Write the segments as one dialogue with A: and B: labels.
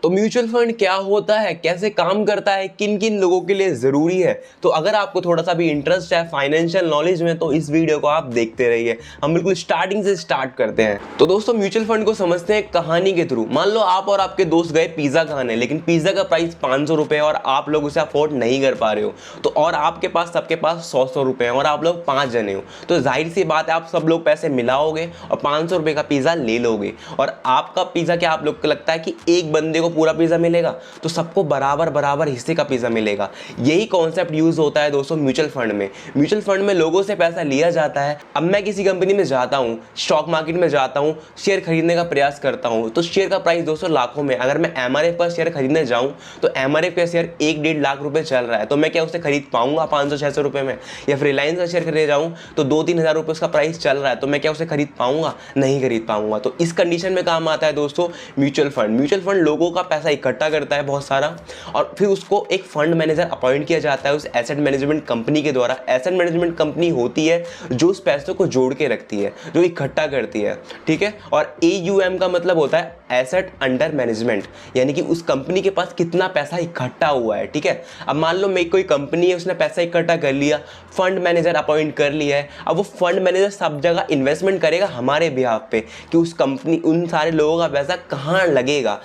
A: तो mutual fund क्या होता है, कैसे काम करता है, किन किन लोगों के लिए ज़रूरी है, तो अगर आपको थोड़ा सा भी इंटरेस्ट है फाइनेंशियल नॉलेज में तो इस वीडियो को आप देखते रहिए। हम बिल्कुल स्टार्टिंग से स्टार्ट करते हैं। तो दोस्तों म्यूचुअल फंड को समझते हैं कहानी के थ्रू। मान लो आप और आपके दोस्त गए पिज़्ज़ा खाने, लेकिन पिज़्ज़ा का प्राइस 500 रुपये और आप लोग उसे अफोर्ड नहीं कर पा रहे हो, तो और आपके पास सबके पास 100 रुपये हैं और आप लोग 5 जने हो, तो जाहिर सी बात है आप सब लोग पैसे मिलाओगे और 500 रुपये का पिज़्ज़ा ले लोगे। और आपका पिज़्ज़ा क्या आप लोग को लगता है कि एक बंदे को पूरा पिज़्ज़ा मिलेगा? तो सबको बराबर बराबर हिस्से का पिज़्ज़ा मिलेगा। यही कॉन्सेप्ट यूज़ होता है दोस्तों म्यूचुअल फंड में। म्यूचुअल फंड में लोगों से पैसा लिया जाता है। अब मैं किसी कंपनी में जाता हूँ, स्टॉक मार्केट में जाता हूँ, शेयर खरीदने का प्रयास करता हूँ, तो शेयर का प्राइस दोस्तों लाखों में। अगर मैं एमआरएफ का शेयर खरीदने जाऊँ तो एमआरएफ का शेयर 1-1.5 लाख रुपए चल रहा है, तो मैं क्या उसे खरीद पाऊंगा 500-600 रुपये में? या फिर रिलायंस का शेयर खरीदने जाऊँ तो 2-3 हज़ार रुपये उसका प्राइस चल रहा है, तो मैं क्या उसे खरीद पाऊंगा? नहीं खरीद पाऊंगा। तो इस कंडीशन में काम आता है दोस्तों म्यूचुअल फंड। म्यूचुअल फंड लोगों का पैसा इकट्ठा करता है बहुत सारा, और फिर उसको एक फंड मैनेजर अपॉइंट किया जाता है उस एसेट मैनेजमेंट कंपनी के द्वारा। एसेट मैनेजमेंट कंपनी होती है जो उस पैसों को जोड़ के रखती है, जो इकट्ठा करती है, ठीक है। और AUM का मतलब होता है एसेट अंडर मैनेजमेंट, यानी कि उस कंपनी के पास कितना पैसा इकट्ठा हुआ है, ठीक है। अब मान लो मेरी कोई कंपनी है, उसने पैसा इकट्ठा कर लिया, फंड मैनेजर अपॉइंट कर लिया है। अब वो फंड मैनेजर सब जगह इन्वेस्टमेंट करेगा हमारे बिहाफ पे कि उस कंपनी, उन सारे लोगों का पैसा कहाँ लगेगा,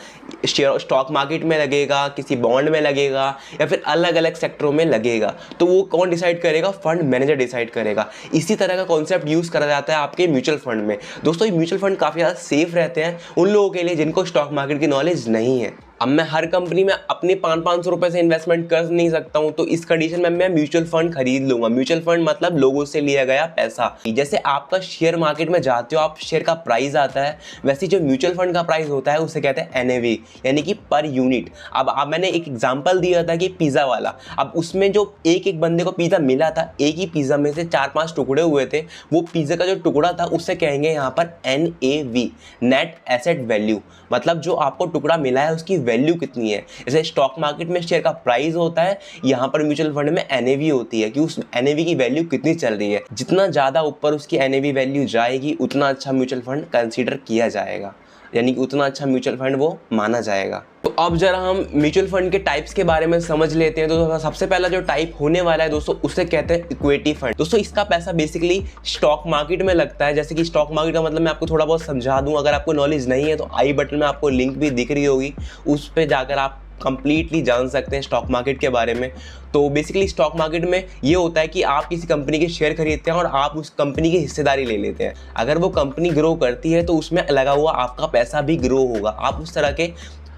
A: शेयर स्टॉक मार्केट में लगेगा, किसी बॉन्ड में लगेगा, या फिर अलग अलग सेक्टरों में लगेगा। तो वो कौन डिसाइड करेगा? फंड मैनेजर डिसाइड करेगा। इसी तरह का कॉन्सेप्ट यूज़ करा जाता है आपके म्यूचुअल फंड में। दोस्तों ये म्यूचुअल फंड काफ़ी ज़्यादा सेफ रहते हैं उन लोगों के लिए जिनको स्टॉक मार्केट की नॉलेज नहीं है। अब मैं हर कंपनी में अपने 500-500 रुपये से इन्वेस्टमेंट कर नहीं सकता हूं, तो इस कंडीशन में मैं म्यूचुअल फंड खरीद लूंगा। म्यूचुअल फंड मतलब लोगों से लिया गया पैसा। जैसे आपका शेयर मार्केट में जाते हो, आप शेयर का प्राइस आता है, वैसे जो म्यूचुअल फंड का प्राइस होता है उसे कहते हैं NAV, यानी कि पर यूनिट। अब मैंने एक एग्जाम्पल दिया था कि पिज़्ज़ा वाला, अब उसमें जो एक एक बंदे को पिज़्ज़ा मिला था, एक ही पिज़्ज़ा में से 4-5 टुकड़े हुए थे, वो पिज़्ज़ा का जो टुकड़ा था उससे कहेंगे यहाँ पर NAV, नेट एसेट वैल्यू, मतलब जो आपको टुकड़ा मिला है उसकी वैल्यू कितनी है। जैसे स्टॉक मार्केट में शेयर का प्राइस होता है, यहाँ पर म्यूचुअल फंड में NAV होती है कि उस NAV की वैल्यू कितनी चल रही है। जितना ज़्यादा ऊपर उसकी NAV वैल्यू जाएगी उतना अच्छा म्यूचुअल फंड कंसीडर किया जाएगा, यानी कि उतना अच्छा म्यूचुअल फंड वो माना जाएगा। तो अब जरा हम म्यूचुअल फंड के टाइप्स के बारे में समझ लेते हैं। तो सबसे पहला जो टाइप होने वाला है दोस्तों उसे कहते हैं इक्विटी फंड। दोस्तों इसका पैसा बेसिकली स्टॉक मार्केट में लगता है। जैसे कि स्टॉक मार्केट का मतलब मैं आपको थोड़ा बहुत समझा दूं, अगर आपको नॉलेज नहीं है तो आई बटन में आपको लिंक भी दिख रही होगी, उस पर जाकर आप कंप्लीटली जान सकते हैं स्टॉक मार्केट के बारे में। तो बेसिकली स्टॉक मार्केट में ये होता है कि आप किसी कंपनी के शेयर खरीदते हैं और आप उस कंपनी की हिस्सेदारी ले लेते हैं। अगर वो कंपनी ग्रो करती है तो उसमें लगा हुआ आपका पैसा भी ग्रो होगा। आप उस तरह के,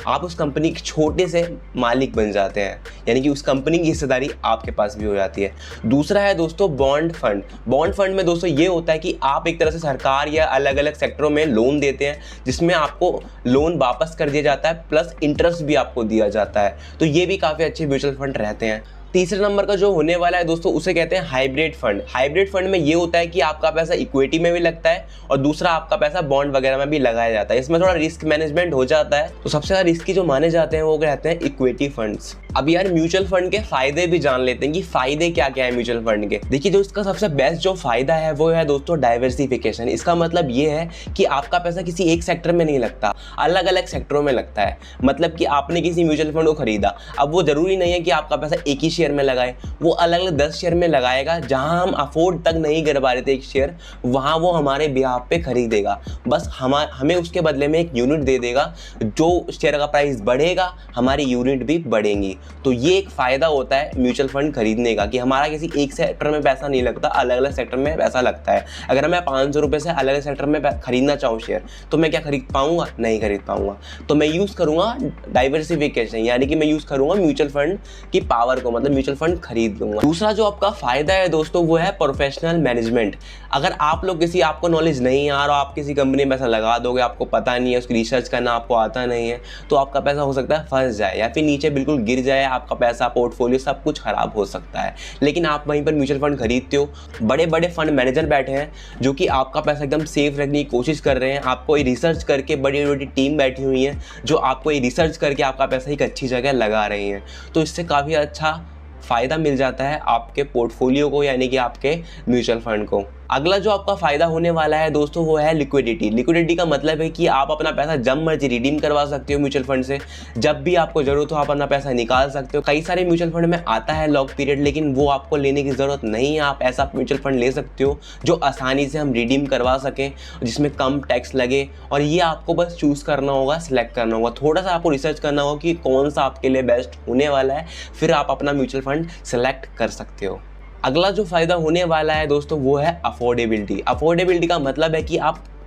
A: आप उस कंपनी के छोटे से मालिक बन जाते हैं, यानी कि उस कंपनी की हिस्सेदारी आपके पास भी हो जाती है। दूसरा है दोस्तों बॉन्ड फंड। बॉन्ड फंड में दोस्तों ये होता है कि आप एक तरह से सरकार या अलग अलग सेक्टरों में लोन देते हैं, जिसमें आपको लोन वापस कर दिया जाता है, प्लस इंटरेस्ट भी आपको दिया जाता है। तो ये भी काफ़ी अच्छे म्यूचुअल फंड रहते हैं। तीसरे नंबर का जो होने वाला है दोस्तों उसे कहते हैं हाइब्रिड फंड। हाइब्रिड फंड में ये होता है कि आपका पैसा इक्विटी में भी लगता है और दूसरा आपका पैसा बॉन्ड वगैरह में भी लगाया जाता है। इसमें थोड़ा रिस्क मैनेजमेंट हो जाता है। तो सबसे ज़्यादा रिस्की जो माने जाते हैं वो कहते हैं इक्विटी फंड्स। अब यार म्यूचुअल फंड के फायदे भी जान लेते हैं कि फायदे क्या क्या है म्यूचुअल फंड के। देखिए जो इसका सबसे बेस्ट जो फायदा है वो है दोस्तों डाइवर्सिफिकेशन। इसका मतलब ये है कि आपका पैसा किसी एक सेक्टर में नहीं लगता, अलग अलग सेक्टरों में लगता है। मतलब कि आपने किसी म्यूचुअल फंड को खरीदा, अब वो जरूरी नहीं है कि आपका पैसा एक ही शेयर में लगाए, वो अलग अलग 10 शेयर में लगाएगा। जहां हम अफोर्ड तक नहीं कर पा रहे थे एक शेयर, वहां वो हमारे बिहाफ पे खरीदेगा। बस हमें उसके बदले में एक यूनिट दे देगा, जो शेयर का प्राइस बढ़ेगा हमारी यूनिट भी बढ़ेंगी। तो ये एक फायदा होता है म्यूचुअल फंड खरीदने का कि हमारा किसी एक सेक्टर में पैसा नहीं लगता, अलग अलग सेक्टर में पैसा लगता है। अगर मैं 500 रुपये से अलग अलग सेक्टर में खरीदना चाहूँ शेयर, तो मैं क्या खरीद पाऊंगा? नहीं खरीद पाऊंगा। तो मैं यूज़ करूंगा डाइवर्सिफिकेशन, यानी कि मैं यूज़ करूंगा म्यूचुअल फंड की पावर को, मतलब म्यूचुअल फंड खरीद लूंगा। दूसरा जो आपका फायदा है दोस्तों वो है प्रोफेशनल मैनेजमेंट। अगर आप लोग आपको नॉलेज नहीं है और आप किसी कंपनी में पैसा लगा दोगे, आपको पता नहीं है, उसकी रिसर्च करना आपको आता नहीं है, तो आपका पैसा हो सकता है फंस जाए या फिर नीचे बिल्कुल गिर जाए, आपका पैसा, पोर्टफोलियो सब कुछ खराब हो सकता है। लेकिन आप वहीं पर म्यूचुअल फंड खरीदते हो, बड़े बड़े फंड मैनेजर बैठे हैं जो कि आपका पैसा एकदम सेफ रखने की कोशिश कर रहे हैं। आपको ये रिसर्च करके बड़ी बड़ी टीम बैठी हुई है जो आपको ये रिसर्च करके आपका पैसा एक अच्छी जगह लगा रही हैं। तो इससे काफ़ी अच्छा फ़ायदा मिल जाता है आपके पोर्टफोलियो को, यानी कि आपके म्यूचुअल फंड को। अगला जो आपका फायदा होने वाला है दोस्तों वो है लिक्विडिटी। लिक्विडिटी का मतलब है कि आप अपना पैसा जब मर्जी रिडीम करवा सकते हो म्यूचुअल फंड से। जब भी आपको जरूरत हो आप अपना पैसा निकाल सकते हो। कई सारे म्यूचुअल फंड में आता है लॉक पीरियड, लेकिन वो आपको लेने की जरूरत नहीं है। आप ऐसा म्यूचुअल फंड ले सकते हो जो आसानी से हम रिडीम करवा सकें, जिसमें कम टैक्स लगे। और ये आपको बस चूज करना होगा, सिलेक्ट करना होगा, थोड़ा सा आपको रिसर्च करना होगा कि कौन सा आपके लिए बेस्ट होने वाला है, फिर आप अपना म्यूचुअल फंड सेलेक्ट कर सकते हो। अगला जो फायदा होने वाला है दोस्तों वो है अफोर्डेबिलिटी। अफोर्डेबिलिटी का मतलब है कि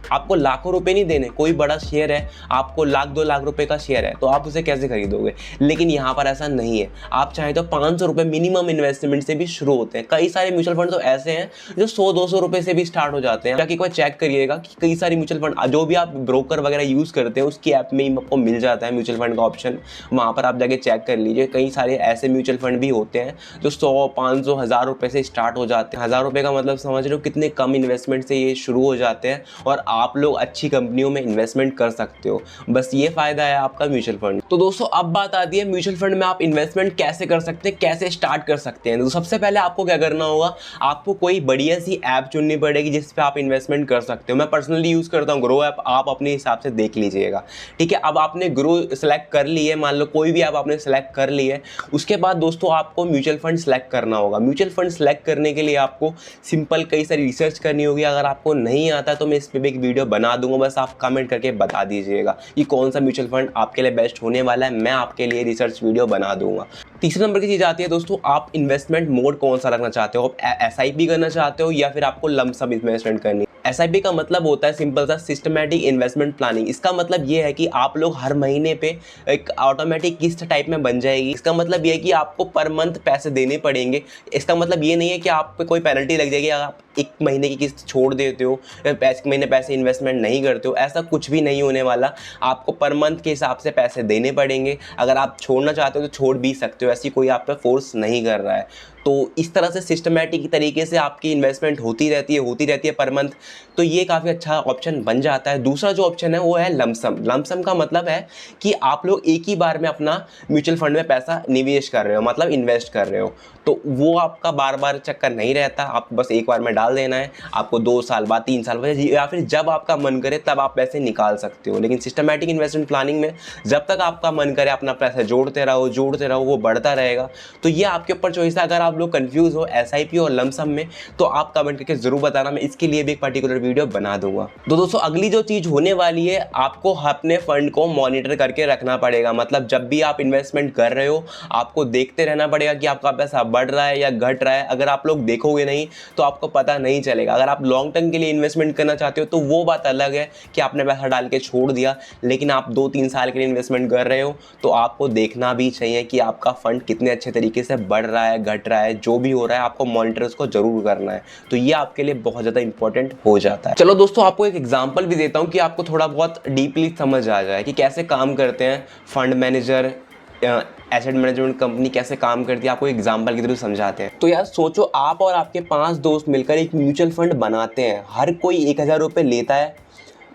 A: आपको लाखों रुपए नहीं देने। कोई बड़ा शेयर है, आपको 1-2 लाख रुपए का शेयर है, तो आप उसे कैसे खरीदोगे? लेकिन यहाँ पर ऐसा नहीं है। आप चाहे तो 500 रुपये मिनिमम इन्वेस्टमेंट से भी शुरू होते हैं। कई सारे म्यूचुअल फंड तो ऐसे हैं जो 100-200 रुपये से भी स्टार्ट हो जाते हैं। जाके एक बार चेक करिएगा कि कई सारे म्यूचुअल फंड जो भी आप ब्रोकर वगैरह यूज़ करते हैं उसकी ऐप में ही आपको मिल जाता है म्यूचुअल फंड का ऑप्शन। वहाँ पर आप जाके चेक कर लीजिए। कई सारे ऐसे म्यूचुअल फंड भी होते हैं जो 100, 500, 1000 रुपये से स्टार्ट हो जाते हैं। 1000 रुपये का मतलब समझ रहे हो कितने कम इन्वेस्टमेंट से ये शुरू हो जाते हैं और आप लोग अच्छी कंपनियों में इन्वेस्टमेंट कर सकते हो। बस ये फायदा है आपका म्यूचुअल फंड। तो दोस्तों अब बात आती है म्यूचुअल फंड में आप इन्वेस्टमेंट कैसे कर सकते हैं, कैसे स्टार्ट कर सकते हैं। तो सबसे पहले आपको क्या करना होगा, आपको कोई बढ़िया सी ऐप चुननी पड़ेगी जिस पे आप इन्वेस्टमेंट कर सकते हो। मैं पर्सनली यूज़ करता हूँ ग्रो ऐप, आप अपने हिसाब से देख लीजिएगा। ठीक है, अब आपने ग्रो सेलेक्ट कर ली है, मान लो कोई भी ऐप आपने सेलेक्ट कर ली है। उसके बाद दोस्तों आपको म्यूचुअल फंड सेलेक्ट करना होगा। म्यूचुअल फंड सेलेक्ट करने के लिए आपको सिंपल कई सारी रिसर्च करनी होगी। अगर आपको नहीं आता तो मैं इस पर भी एक वीडियो बना दूंगा, बस आप कमेंट करके बता दीजिएगा कि कौन सा म्यूचुअल फंड आपके लिए बेस्ट होने वाला है। मैं आपके लिए रिसर्च वीडियो बना दूंगा। तीसरे नंबर की चीज़ आती है दोस्तों, आप इन्वेस्टमेंट मोड कौन सा रखना चाहते हो। आप एसआईपी करना चाहते हो या फिर आपको लंप सम इन्वेस्टमेंट करनी। एसआईपी का मतलब होता है सिंपल सा सिस्टमैटिक इन्वेस्टमेंट प्लानिंग। इसका मतलब ये है कि आप लोग हर महीने पे एक ऑटोमेटिक किस्त टाइप में बन जाएगी। इसका मतलब ये है कि आपको पर मंथ पैसे देने पड़ेंगे। इसका मतलब ये नहीं है कि आप पे कोई पेनल्टी लग जाएगी अगर आप एक महीने की किस्त छोड़ देते हो या महीने पैसे इन्वेस्टमेंट नहीं करते हो। ऐसा कुछ भी नहीं होने वाला। आपको पर मंथ के हिसाब से पैसे देने पड़ेंगे। अगर आप छोड़ना चाहते हो तो छोड़ भी सकते हो, ऐसी कोई आप पे फोर्स नहीं कर रहा है। तो इस तरह से सिस्टमैटिक तरीके से आपकी इन्वेस्टमेंट होती रहती है पर मंथ। तो ये काफ़ी अच्छा ऑप्शन बन जाता है। दूसरा जो ऑप्शन है वो है लमसम। लमसम का मतलब है कि आप लोग एक ही बार में अपना म्यूचुअल फंड में पैसा निवेश कर रहे हो, मतलब इन्वेस्ट कर रहे हो। तो वो आपका बार बार चक्कर नहीं रहता, आपको बस एक बार में डाल देना है। आपको 2 साल बाद, 3 साल बाद या फिर जब आपका मन करे तब आप पैसे निकाल सकते हो। लेकिन सिस्टमैटिक इन्वेस्टमेंट प्लानिंग में जब तक आपका मन करे अपना पैसा जोड़ते रहो, वो बढ़ता रहेगा। तो ये आपके ऊपर चॉइस है। अगर आप लोग कंफ्यूज हो एसआईपी और लमसम में तो आप कमेंट करके जरूर बताना, मैं इसके लिए भी एक पर्टिकुलर वीडियो बना दूंगा। तो दोस्तों अगली जो चीज होने वाली है, आपको अपने फंड को मॉनिटर करके रखना पड़ेगा। मतलब जब भी आप इन्वेस्टमेंट कर रहे हो आपको देखते रहना पड़ेगा कि आपका पैसा बढ़ रहा है या घट रहा है। अगर आप लोग देखोगे नहीं तो आपको पता नहीं चलेगा। अगर आप लॉन्ग टर्म के लिए इन्वेस्टमेंट करना चाहते हो तो वो बात अलग है कि आपने पैसा डाल के छोड़ दिया, लेकिन आप 2-3 साल के लिए इन्वेस्टमेंट कर रहे हो तो आपको देखना भी चाहिए कि आपका फंड कितने अच्छे तरीके से बढ़ रहा है, घट रहा है, जो भी हो रहा है आपको मॉनिटर उसको जरूर करना है। तो ये आपके लिए बहुत ज़्यादा इंपॉर्टेंट हो जाता है। चलो दोस्तों आपको एक एग्जांपल भी देता हूँ कि आपको थोड़ा बहुत डीपली समझ आ जाए कि कैसे काम करते हैं fund manager, asset management company कैसे काम करती है। आपको एग्जांपल के थ्रू समझाते हैं। तो यार सोचो, आप और आपके 5 दोस्त मिलकर एक म्यूचुअल फंड बनाते हैं। हर कोई 1000 रुपये लेता है,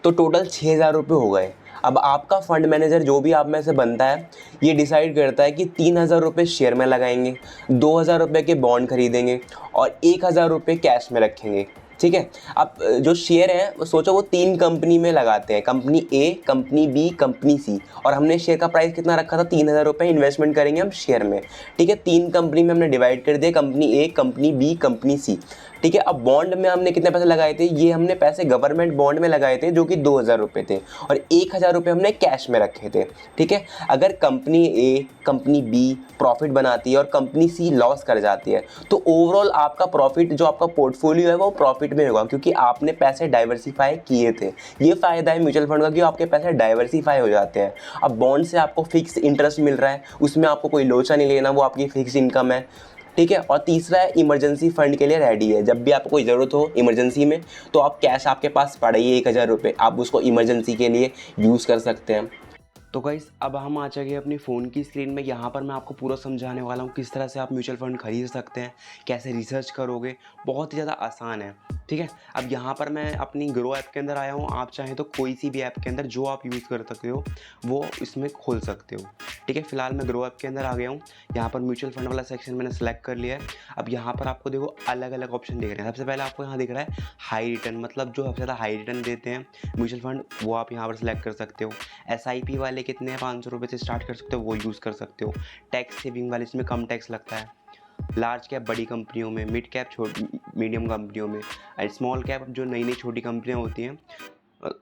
A: तो टोटल 6000 रुपये हो गए। अब आपका फंड मैनेजर जो भी आप में से बनता है ये डिसाइड करता है कि 3000 रुपये शेयर में लगाएंगे, 2000 रुपये के बॉन्ड खरीदेंगे और 1000 रुपये कैश में रखेंगे। ठीक है, अब जो शेयर है सोचो वो 3 कंपनी में लगाते हैं, कंपनी ए, कंपनी बी, कंपनी सी। और हमने शेयर का प्राइस कितना रखा था, 3000 रुपये इन्वेस्टमेंट करेंगे हम शेयर में। ठीक है, 3 कंपनी में हमने डिवाइड कर दिया, कंपनी ए, कंपनी बी, कंपनी सी। ठीक है, अब बॉन्ड में हमने कितने पैसे लगाए थे, ये हमने पैसे गवर्नमेंट बॉन्ड में लगाए थे जो कि 2000 रुपये थे और 1000 रुपये हमने कैश में रखे थे। ठीक है, अगर कंपनी ए, कंपनी बी प्रॉफिट बनाती है और कंपनी सी लॉस कर जाती है तो ओवरऑल आपका प्रॉफिट, जो आपका पोर्टफोलियो है वो प्रॉफिट में होगा, क्योंकि आपने पैसे डाइवर्सिफाई किए थे। ये फायदा है म्यूचुअल फंड का कि आपके पैसे डाइवर्सिफाई हो जाते हैं। अब बॉन्ड से आपको फिक्स इंटरेस्ट मिल रहा है, उसमें आपको कोई लोचा नहीं लेना, वो आपकी फिक्स इनकम है। ठीक है, और तीसरा है इमरजेंसी फंड के लिए रेडी है। जब भी आपको कोई ज़रूरत हो इमरजेंसी में तो आप कैश आपके पास पड़ा ही है 1000 रुपये, आप उसको इमरजेंसी के लिए यूज़ कर सकते हैं। तो गाइस अब हम आ चुके अपनी फ़ोन की स्क्रीन में। यहाँ पर मैं आपको पूरा समझाने वाला हूँ किस तरह से आप म्यूचुअल फंड खरीद सकते हैं, कैसे रिसर्च करोगे। बहुत ही ज़्यादा आसान है। ठीक है, अब यहाँ पर मैं अपनी ग्रो ऐप के अंदर आया हूँ। आप चाहें तो कोई सी भी ऐप के अंदर जो आप यूज़ कर सकते हो वो इसमें खोल सकते हो।
B: ठीक है, फिलहाल मैं ग्रो ऐप के अंदर आ गया हूँ। यहाँ पर म्यूचुअल फंड वाला सेक्शन मैंने सेलेक्ट कर लिया है। अब यहाँ पर आपको देखो अलग अलग ऑप्शन दिख रहे हैं। सबसे पहले आपको यहाँ दिख रहा है हाई रिटर्न, मतलब जो सबसे ज़्यादा हाई रिटर्न देते हैं म्यूचुअल फंड, वो आप यहाँ पर सेलेक्ट कर सकते हो। SIP वाले कितने हैं, 500 रुपये से स्टार्ट कर सकते हो, वो यूज़ कर सकते हो। टैक्स सेविंग वाले, इसमें कम टैक्स लगता है। लार्ज कैप बड़ी कंपनियों में, मिड कैप मीडियम कंपनियों में, एंड स्मॉल कैप जो नई नई छोटी कंपनियां होती हैं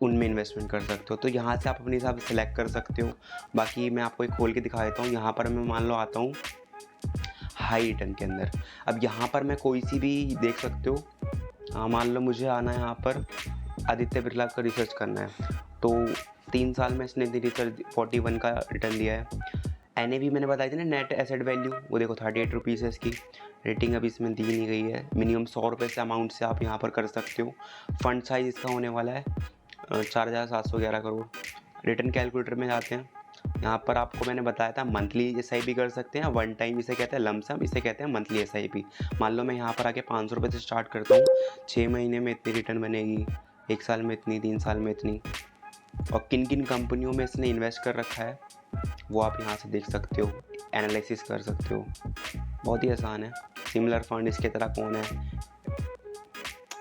B: उनमें इन्वेस्टमेंट कर सकते हो। तो यहाँ से आप अपने हिसाब से सिलेक्ट कर सकते हो। बाकी मैं आपको एक खोल के दिखा देता हूँ। यहाँ पर मैं मान लो आता हूँ हाई रिटर्न के अंदर। अब यहाँ पर मैं कोई सी भी देख सकते हो। मान लो मुझे आना है यहाँ पर आदित्य बिरला का रिसर्च करना है, तो 3 साल में इसने रिसर्च 41 का रिटर्न दिया है। NAV मैंने बताई थी ना, नेट एसेट वैल्यू, वो देखो 38 रुपीज़ है इसकी। रेटिंग अभी इसमें दी नहीं गई है। मिनिमम 100 रुपये से अमाउंट से आप यहाँ पर कर सकते हो। फंड साइज इसका होने वाला है 4,711 करोड़। रिटर्न कैलकुलेटर में जाते हैं। यहाँ पर आपको मैंने बताया था मंथली SIP कर सकते हैं, वन टाइम इसे कहते हैं, लमसम इसे कहते हैं मंथली SIP। मान लो मैं यहाँ पर आके 500 रुपये से स्टार्ट करता हूँ, 6 महीने में इतनी रिटर्न बनेगी, 1 साल में इतनी, 3 साल में इतनी। और किन किन कंपनियों में इसने इन्वेस्ट कर रखा है वो आप यहाँ से देख सकते हो, एनालिसिस कर सकते हो। बहुत ही आसान है। सिमिलर फंड इसके तरह कौन है,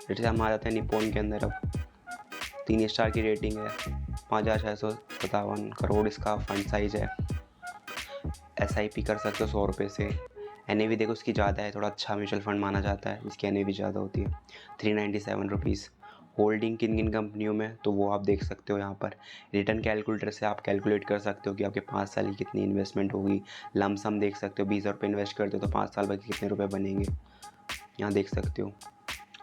B: जैसे हम आ जाते हैं निप्पॉन के अंदर। अब 3 स्टार की रेटिंग है, 5,657 करोड़ इसका फंड साइज है। SIP कर सकते हो 100 रुपये से। NAV देखो उसकी ज़्यादा है, थोड़ा अच्छा म्यूचुअल फंड माना जाता है, इसकी NAV ज़्यादा होती है, 397 रुपीज़। होल्डिंग किन किन कंपनियों में, तो वो आप देख सकते हो यहाँ पर। रिटर्न कैलकुलेटर से आप कैलकुलेट कर सकते हो कि आपके 5 साल की कितनी इन्वेस्टमेंट होगी। लमसम देख सकते हो, 20 रुपये इन्वेस्ट करते हो तो 5 साल बाद कितने रुपए बनेंगे, यहाँ देख सकते हो।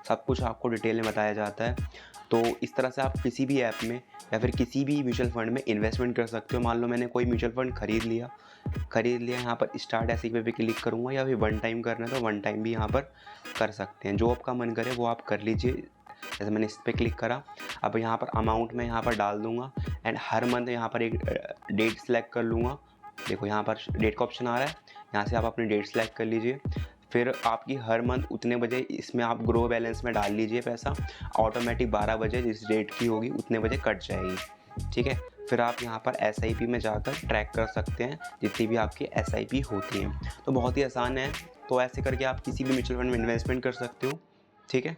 B: सब कुछ आपको डिटेल में बताया जाता है। तो इस तरह से आप किसी भी ऐप में या फिर किसी भी म्यूचुअल फंड में इन्वेस्टमेंट कर सकते हो। मान लो मैंने कोई म्यूचुअल फंड खरीद लिया, यहाँ पर स्टार्ट SIP पे क्लिक करूँगा, या फिर वन टाइम करना है तो वन टाइम भी यहाँ पर कर सकते हैं। जो आपका मन करे वो आप कर लीजिए। जैसे मैंने इस पर क्लिक करा, अब यहाँ पर अमाउंट मैं यहाँ पर डाल दूँगा, एंड हर मंथ यहाँ पर एक डेट सेलेक्ट कर लूँगा। देखो यहाँ पर डेट का ऑप्शन आ रहा है, यहाँ से आप अपनी डेट सेलेक्ट कर लीजिए। फिर आपकी हर मंथ उतने बजे इसमें आप ग्रो बैलेंस में डाल लीजिए पैसा, ऑटोमेटिक 12 बजे जिस डेट की होगी उतने बजे कट जाएगी, ठीक है। फिर आप यहाँ पर SIP में जाकर ट्रैक कर सकते हैं जितनी भी आपकी SIP होती हैं। तो बहुत ही आसान है। तो ऐसे करके आप किसी भी म्यूचुअल फंड में इन्वेस्टमेंट कर सकते हो, ठीक है।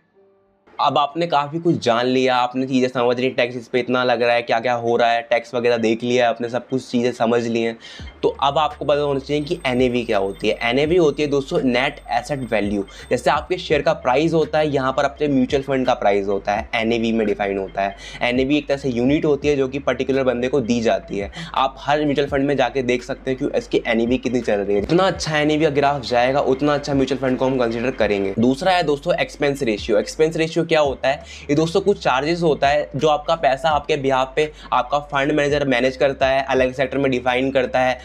A: अब आपने काफ़ी कुछ जान लिया, आपने चीज़ें समझ ली, टैक्स इस पे इतना लग रहा है, क्या क्या हो रहा है, टैक्स वगैरह देख लिया, आपने सब कुछ चीज़ें समझ ली हैं। तो अब आपको पता होना चाहिए कि NAV क्या होती है। NAV होती है दोस्तों नेट एसेट वैल्यू। जैसे आपके शेयर का प्राइस होता है, यहाँ पर अपने म्यूचुअल फंड का प्राइस होता है, NAV में डिफाइन होता है। NAV एक तरह से यूनिट होती है जो कि पर्टिकुलर बंदे को दी जाती है। आप हर म्यूचुअल फंड में जाके देख सकते हैं कि इसकी NAV कितनी चल रही है। जितना अच्छा NAV का ग्राफ जाएगा उतना अच्छा म्यूचुअल फंड को हम कंसिडर करेंगे। दूसरा है दोस्तों एक्सपेंस रेशियो। एक्सपेंस रेशियो क्या होता है, ये दोस्तों कुछ चार्जेस होता है जो आपका पैसा आपके बिहाफ पे आपका फंड मैनेजर मैनेज करता है, अलग सेक्टर में डिफाइन करता है,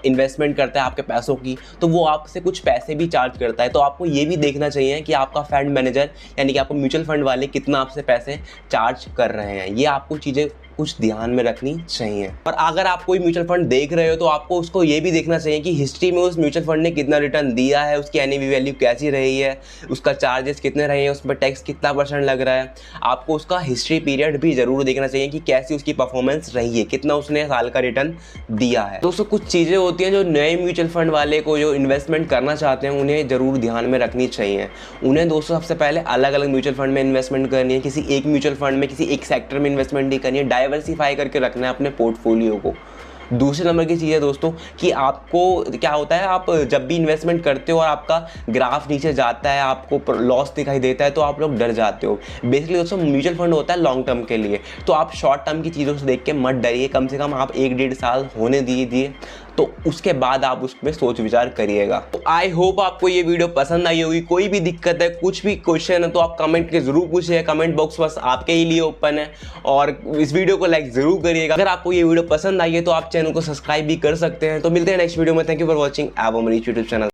A: इन्वेस्टमेंट करता है आपके पैसों की, तो वो आपसे कुछ पैसे भी चार्ज करता है। तो आपको ये भी देखना चाहिए कि आपका फंड मैनेजर यानी कि आपको म्यूचुअल फंड वाले कितना आपसे पैसे चार्ज कर रहे हैं। ये आपको चीज़ें कुछ ध्यान में रखनी चाहिए। और अगर आप कोई म्यूचुअल फंड देख रहे हो तो आपको उसको ये भी देखना चाहिए कि हिस्ट्री में उस म्यूचुअल फंड ने कितना रिटर्न दिया है, उसकी NAV वैल्यू कैसी रही है, उसका चार्जेस कितने रहे हैं, उस पर टैक्स कितना % लग रहा है। आपको उसका हिस्ट्री पीरियड भी जरूर देखना चाहिए कि कैसी उसकी परफॉर्मेंस रही है, कितना उसने साल का रिटर्न दिया है। दोस्तों कुछ चीज़ें होती हैं जो नए म्यूचुअल फंड वाले को जो इन्वेस्टमेंट करना चाहते हैं उन्हें ज़रूर ध्यान में रखनी चाहिए। उन्हें दोस्तों सबसे पहले अलग अलग म्यूचुअल फंड में इन्वेस्टमेंट करनी है, किसी एक म्यूचुअल फंड में किसी एक सेक्टर में इन्वेस्टमेंट नहीं करनी है, डाइवर्सिफाई करके रखना है अपने पोर्टफोलियो को। दूसरे नंबर की चीज़ है दोस्तों कि आपको क्या होता है, आप जब भी इन्वेस्टमेंट करते हो और आपका ग्राफ नीचे जाता है, आपको लॉस दिखाई देता है तो आप लोग डर जाते हो। बेसिकली दोस्तों म्यूचुअल फंड होता है लॉन्ग टर्म के लिए, तो आप शॉर्ट टर्म की चीज़ों से देख के मत डरिए। कम से कम आप 1-1.5 साल होने दीजिए, तो उसके बाद आप उस पर सोच विचार करिएगा। तो आई होप आपको ये वीडियो पसंद आई होगी। कोई भी दिक्कत है, कुछ भी क्वेश्चन है तो आप कमेंट के जरूर पूछिए। कमेंट बॉक्स बस आपके ही लिए ओपन है, और इस वीडियो को लाइक जरूर करिएगा। अगर आपको ये वीडियो पसंद आई है तो आप चैनल को सब्सक्राइब भी कर सकते हैं। तो मिलते हैं नेक्स्ट वीडियो में। थैंक यू फॉर वॉचिंग एवं यूट्यूब चैनल।